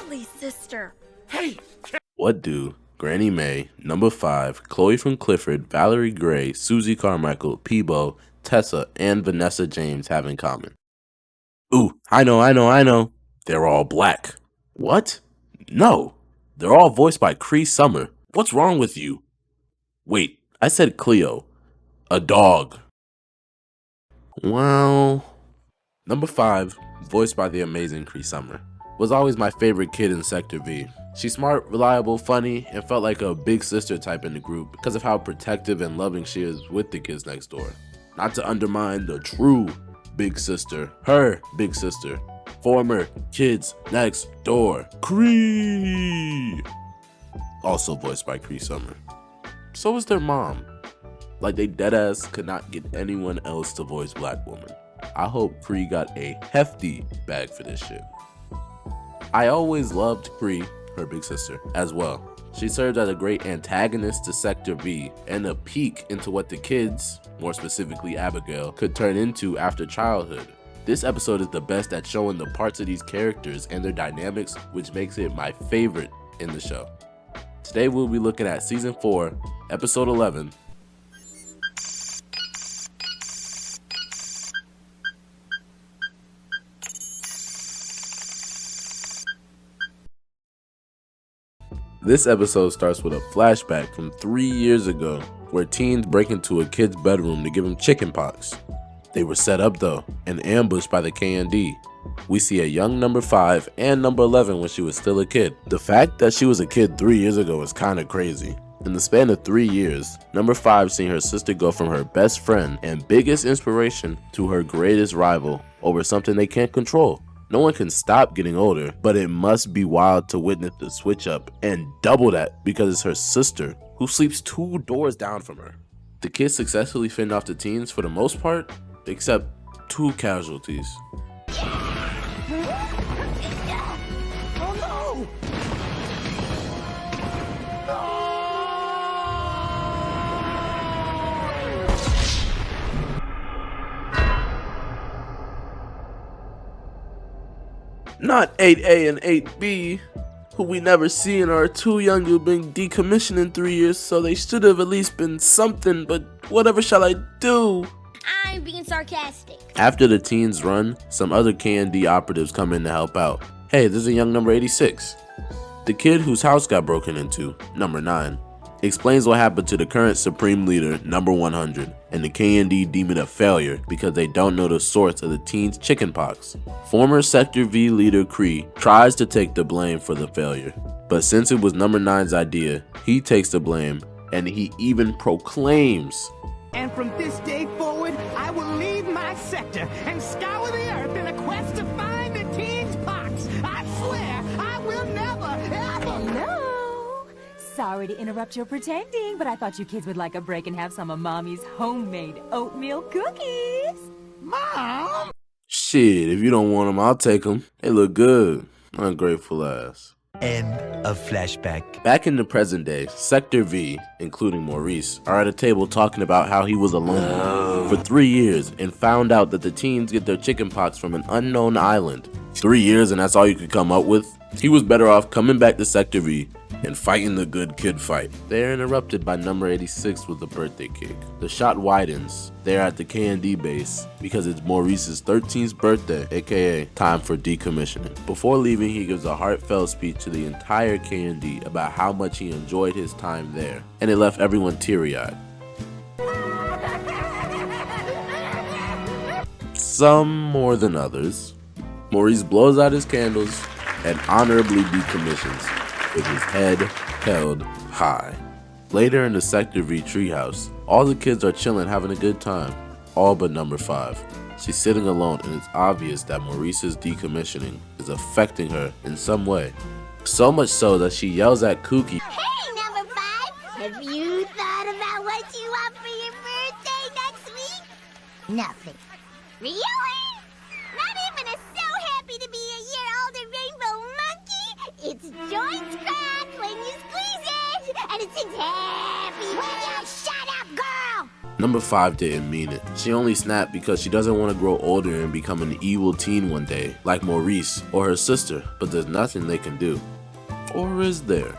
silly sister. Hey! What do Granny Mae, Number 5, Chloe from Clifford, Valerie Gray, Susie Carmichael, Peebo, Tessa, and Vanessa James have in common? Ooh, I know. They're all black. What? No. They're all voiced by Cree Summer. What's wrong with you? Wait, I said Cleo. A dog. Well, Number 5, voiced by the amazing Cree Summer, was always my favorite kid in Sector V. She's smart, reliable, funny, and felt like a big sister type in the group because of how protective and loving she is with the kids next door. Not to undermine the true big sister, her big sister, former kids next door, Cree. Also voiced by Cree Summer. So was their mom. Like they deadass could not get anyone else to voice Black Woman. I hope Cree got a hefty bag for this shit. I always loved Cree, her big sister, as well. She served as a great antagonist to Sector V and a peek into what the kids, more specifically Abigail, could turn into after childhood. This episode is the best at showing the parts of these characters and their dynamics, which makes it my favorite in the show. Today we'll be looking at Season 4, Episode 11, This episode starts with a flashback from 3 years ago where teens break into a kid's bedroom to give him chickenpox. They were set up though and ambushed by the KND. We see a young Number 5 and Number 11 when she was still a kid. The fact that she was a kid 3 years ago is kinda crazy. In the span of 3 years, Number 5 seeing her sister go from her best friend and biggest inspiration to her greatest rival over something they can't control. No one can stop getting older, but it must be wild to witness the switch up and double that because it's her sister who sleeps 2 doors down from her. The kids successfully fend off the teens for the most part, except 2 casualties. Oh no! Not 8A and 8B, who we never see and are too young to have been decommissioned in 3 years, so they should have at least been something, but whatever shall I do? I'm being sarcastic. After the teens run, some other KND operatives come in to help out. Hey, there's a young Number 86. The kid whose house got broken into, Number 9, explains what happened to the current Supreme Leader, Number 100, and the KND deem it a failure because they don't know the source of the teens' chickenpox. Former Sector V leader Cree tries to take the blame for the failure, but since it was Number 9's idea, he takes the blame and he even proclaims, "And from this day forward, I will leave my sector and scour the earth in a quest to find the teens' pox. I swear I will never, ever..." Hello. Sorry to interrupt your pretending, but I thought you kids would like a break and have some of Mommy's homemade oatmeal cookies. Mom! shit, if you don't want them, I'll take them. They look good. Ungrateful ass. End of flashback. Back in the present day, Sector V, including Maurice, are at a table talking about how he was alone for 3 years and found out that the teens get their chickenpox from an unknown island. 3 years and that's all you could come up with? He was better off coming back to Sector V and fighting the good kid fight. They are interrupted by number 86 with a birthday cake. The shot widens. They are at the K&D base because it's Maurice's 13th birthday, aka time for decommissioning. Before leaving, he gives a heartfelt speech to the entire K&D about how much he enjoyed his time there, and it left everyone teary-eyed. Some more than others. Maurice blows out his candles and honorably decommissions with his head held high. Later in the Sector V treehouse, all the kids are chilling, having a good time, all but number 5. She's sitting alone and it's obvious that Maurice's decommissioning is affecting her in some way. So much so that she yells at Kooky, Hey, number 5, have you thought about what you want for your birthday next week? Nothing. Really? Not even a so happy to be a year older rainbow monkey? Its joints crack when you squeeze it, and it sings happy. Will you shut up, girl? Number 5 didn't mean it. She only snapped because she doesn't want to grow older and become an evil teen one day, like Maurice or her sister, but there's nothing they can do. Or is there?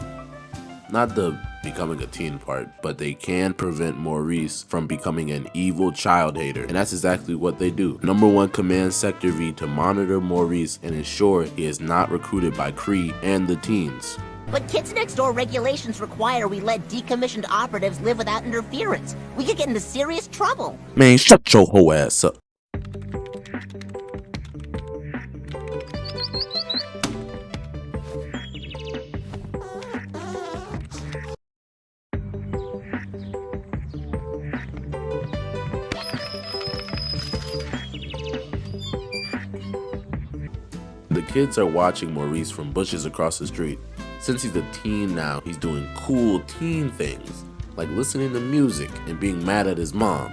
Not the becoming a teen part, but they can prevent Maurice from becoming an evil child hater, and that's exactly what they do. Number 1 commands Sector V to monitor Maurice and ensure he is not recruited by Kree and the teens. But Kids Next Door regulations require we let decommissioned operatives live without interference. We could get into serious trouble. Man, shut your whole ass up. The kids are watching Maurice from bushes across the street. Since he's a teen now, he's doing cool teen things, like listening to music and being mad at his mom.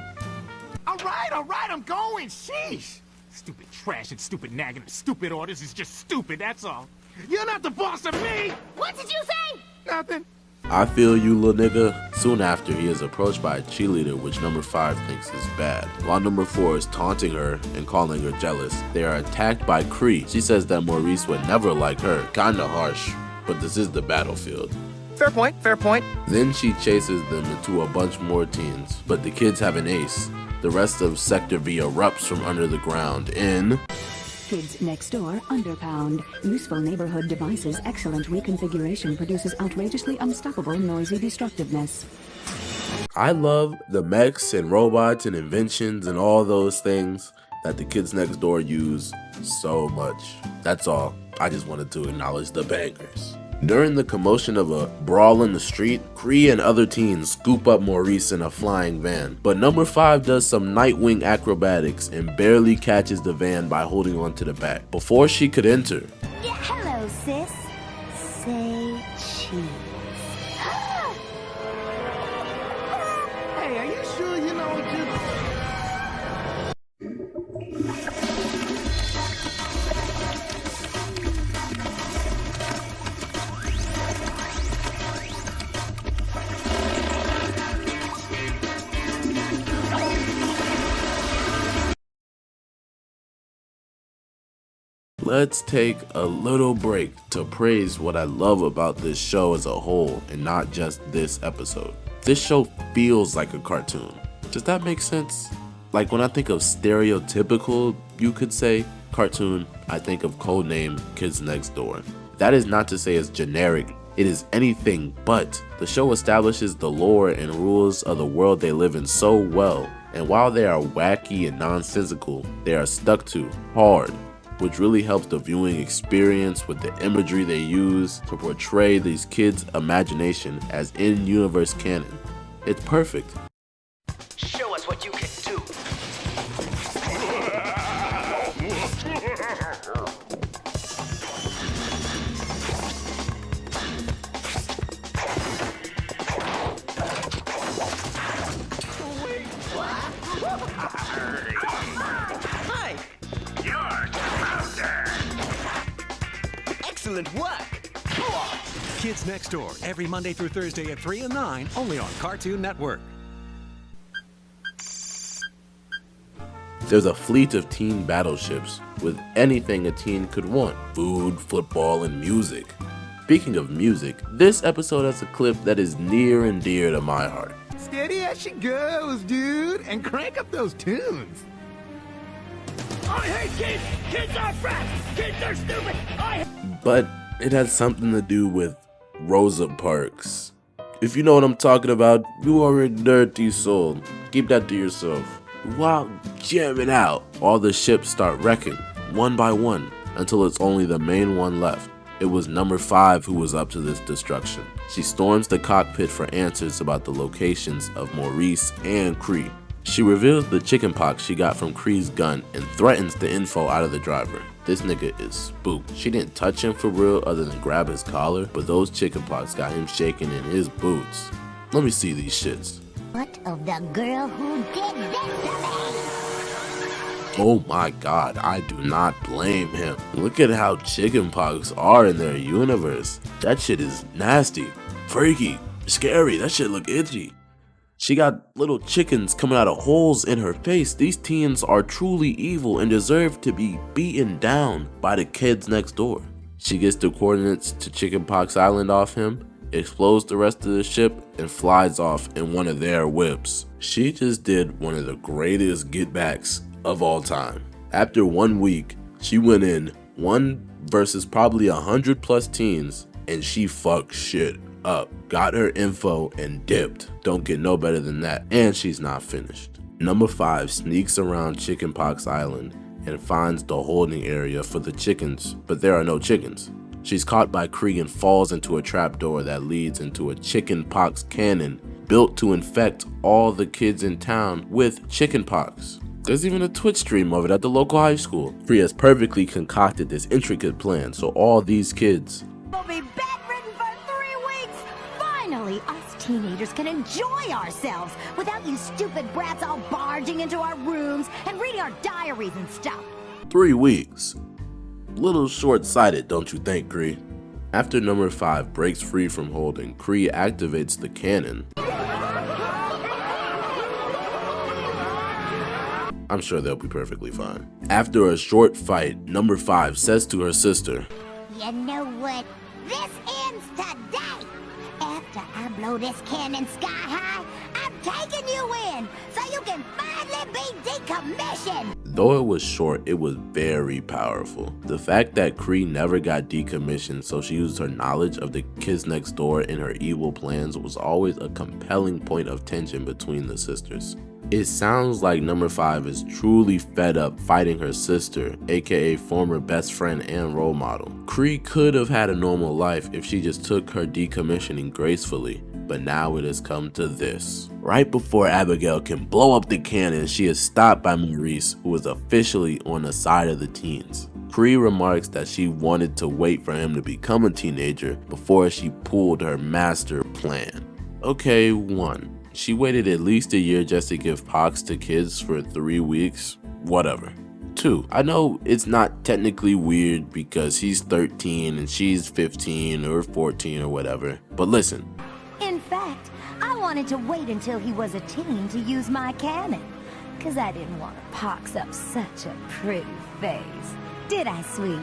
All right, I'm going. Sheesh. Stupid trash and stupid nagging and stupid orders is just stupid, that's all. You're not the boss of me. What did you say? Nothing. I feel you, little nigga. Soon after, he is approached by a cheerleader, which number 5 thinks is bad. While number 4 is taunting her and calling her jealous, they are attacked by Kree. She says that Maurice would never like her. Kinda harsh, but this is the battlefield. Fair point, fair point. Then she chases them into a bunch more teens, but the kids have an ace. The rest of Sector V erupts from under the ground in... Kids Next Door, Underpound. Useful neighborhood devices, excellent reconfiguration produces outrageously unstoppable noisy destructiveness. I love the mechs and robots and inventions and all those things that the Kids Next Door use so much. That's all. I just wanted to acknowledge the bangers. During the commotion of a brawl in the street, Kree and other teens scoop up Maurice in a flying van, but number 5 does some Nightwing acrobatics and barely catches the van by holding onto the back. Before she could enter, Yeah, hello, sis. Say cheese. Hey, are you sure you know what you... let's take a little break to praise what I love about this show as a whole and not just this episode. This show feels like a cartoon. Does that make sense? Like when I think of stereotypical, you could say, cartoon, I think of Codename Kids Next Door. That is not to say it's generic. It is anything but. The show establishes the lore and rules of the world they live in so well, and while they are wacky and nonsensical, they are stuck to hard, which really helps the viewing experience with the imagery they use to portray these kids' imagination as in-universe canon. It's perfect. Show us what you can do. Hi. Excellent work. Kids Next Door, every Monday through Thursday at 3 and 9, only on Cartoon Network. There's a fleet of teen battleships with anything a teen could want: food, football, and music. Speaking of music, this episode has a clip that is near and dear to my heart. Steady as she goes, dude, and crank up those tunes. I hate kids! Kids are brats! Kids are stupid! But it has something to do with Rosa Parks. If you know what I'm talking about, you are a dirty soul. Keep that to yourself. While jamming out, all the ships start wrecking, one by one, until it's only the main one left. It was number 5 who was up to this destruction. She storms the cockpit for answers about the locations of Maurice and Kree. She reveals the chickenpox she got from Kree's gun and threatens the info out of the driver. This nigga is spooked. She didn't touch him for real other than grab his collar, but those chickenpox got him shaking in his boots. Let me see these shits. What of the girl who did this to me? Oh my god, I do not blame him. Look at how chickenpox are in their universe. That shit is nasty, freaky, scary. That shit look itchy. She got little chickens coming out of holes in her face. These teens are truly evil and deserve to be beaten down by the kids next door. She gets the coordinates to Chickenpox Island off him, explodes the rest of the ship, and flies off in one of their whips. She just did one of the greatest get-backs of all time. After 1 week, she went in 1 versus probably 100 plus teens, and she fucked shit up, got her info, and dipped. Don't get no better than that, and she's not finished. Number 5 sneaks around Chickenpox Island and finds the holding area for the chickens, but there are no chickens. She's caught by Kree and falls into a trapdoor that leads into a chickenpox cannon built to infect all the kids in town with chickenpox. There's even a Twitch stream of it at the local high school. Kree has perfectly concocted this intricate plan so all these kids We'll be bedridden for 3 weeks. Finally, us teenagers can enjoy ourselves without you stupid brats all barging into our rooms and reading our diaries and stuff. 3 weeks. Little short-sighted, don't you think, Kree? After number 5 breaks free from holding, Kree activates the cannon. I'm sure they'll be perfectly fine. After a short fight, number 5 says to her sister, You know what? This ends today. After I blow this cannon sky high, I'm taking you in so you can finally be decommissioned. Though it was short, it was very powerful. The fact that Kree never got decommissioned, so she used her knowledge of the kids next door in her evil plans, was always a compelling point of tension between the sisters. It sounds like number 5 is truly fed up fighting her sister, aka former best friend and role model. Kree could have had a normal life if she just took her decommissioning gracefully, but now it has come to this. Right before Abigail can blow up the cannon, she is stopped by Maurice, who is officially on the side of the teens. Kree remarks that she wanted to wait for him to become a teenager before she pulled her master plan. Okay, 1. She waited at least a year just to give pox to kids for 3 weeks. Whatever. 2. I know it's not technically weird because he's 13 and she's 15 or 14 or whatever, but listen. In fact, I wanted to wait until he was a teen to use my cannon, because I didn't want to pox up such a pretty face. Did I, sweetie?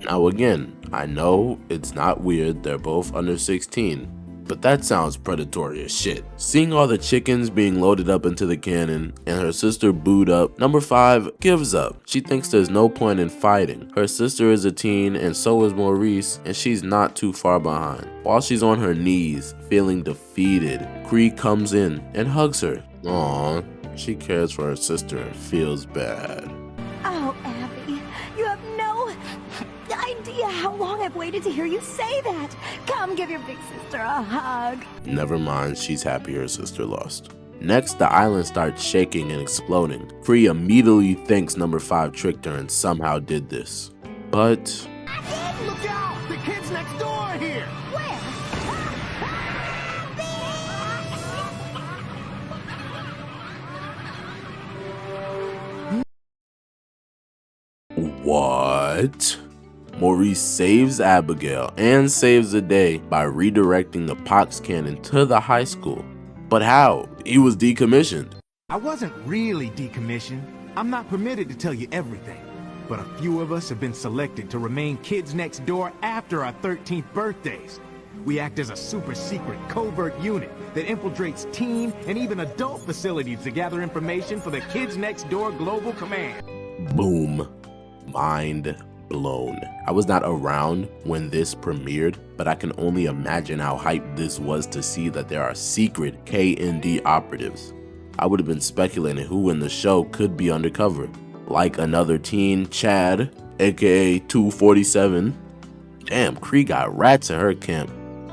Now again, I know it's not weird, they're both under 16. But that sounds predatory as shit. Seeing all the chickens being loaded up into the cannon and her sister booed up, number 5 gives up. She thinks there's no point in fighting. Her sister is a teen and so is Maurice, and she's not too far behind. While she's on her knees, feeling defeated, Kree comes in and hugs her. Aww, she cares for her sister and feels bad. Oh, Abby, you have no idea how long I've waited to hear you say that. Come give your big sister a hug. Never mind, she's happy her sister lost. Next, the island starts shaking and exploding. Kree immediately thinks number 5 tricked her and somehow did this. But Look out! The kids next door are here! what? Maurice saves Abigail and saves the day by redirecting the pox cannon to the high school. But how? He was decommissioned. I wasn't really decommissioned. I'm not permitted to tell you everything. But a few of us have been selected to remain kids next door after our 13th birthdays. We act as a super secret covert unit that infiltrates teen and even adult facilities to gather information for the Kids Next Door Global Command. Boom. Mind blown. I was not around when this premiered, but I can only imagine how hyped this was to see that there are secret KND operatives. I would have been speculating who in the show could be undercover. Like another teen, Chad, aka 247. Damn, Kree got rats at her camp.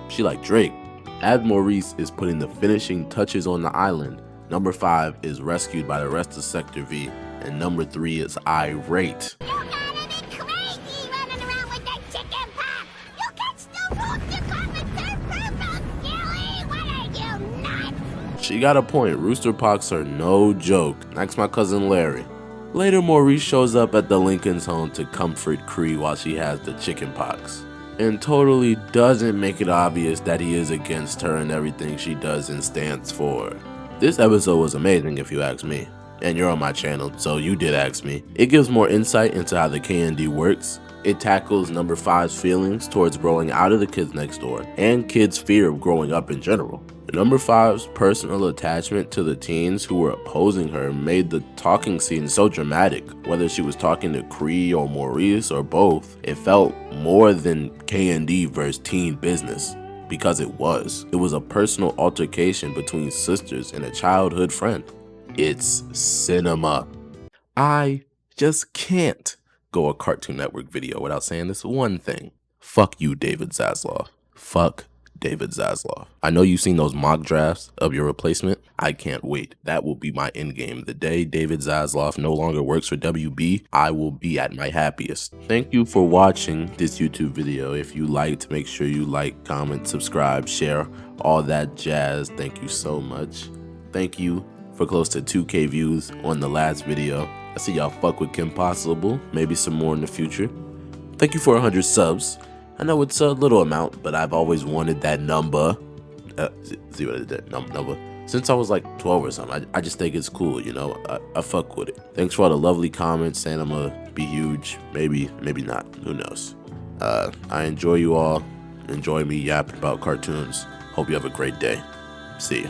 She like Drake. As Maurice is putting the finishing touches on the island, number 5 is rescued by the rest of Sector V, and number 3 is irate. You gotta be crazy running around with that chicken pox! You catch the rooster cough and turn purple, silly! What are you, nuts? She got a point, rooster pox are no joke. Ask my cousin Larry. Later, Maurice shows up at the Lincoln's home to comfort Kree while she has the chicken pox, and totally doesn't make it obvious that he is against her and everything she does and stands for. This episode was amazing if you ask me, and you're on my channel, so you did ask me. It gives more insight into how the KND works. It tackles Number 5's feelings towards growing out of the kids next door, and kids' fear of growing up in general. Number 5's personal attachment to the teens who were opposing her made the talking scene so dramatic. Whether she was talking to Cree or Maurice or both, it felt more than KND versus teen business. Because it was. It was a personal altercation between sisters and a childhood friend. It's cinema. I just can't go a Cartoon Network video without saying this one thing. Fuck you, David Zaslav. Fuck David Zaslav. I know you've seen those mock drafts of your replacement. I can't wait. That will be my endgame. The day David Zaslav no longer works for WB, I will be at my happiest. Thank you for watching this YouTube video. If you liked, make sure you like, comment, subscribe, share, all that jazz. Thank you so much. Thank you for close to 2K views on the last video. I see y'all fuck with Kim Possible. Maybe some more in the future. Thank you for 100 subs. I know it's a little amount, but I've always wanted that number. See what I did? Number. Since I was like 12 or something, I just think it's cool, you know. I fuck with it. Thanks for all the lovely comments saying I'm gonna be huge. Maybe not. Who knows? I enjoy you all. Enjoy me yapping about cartoons. Hope you have a great day. See ya.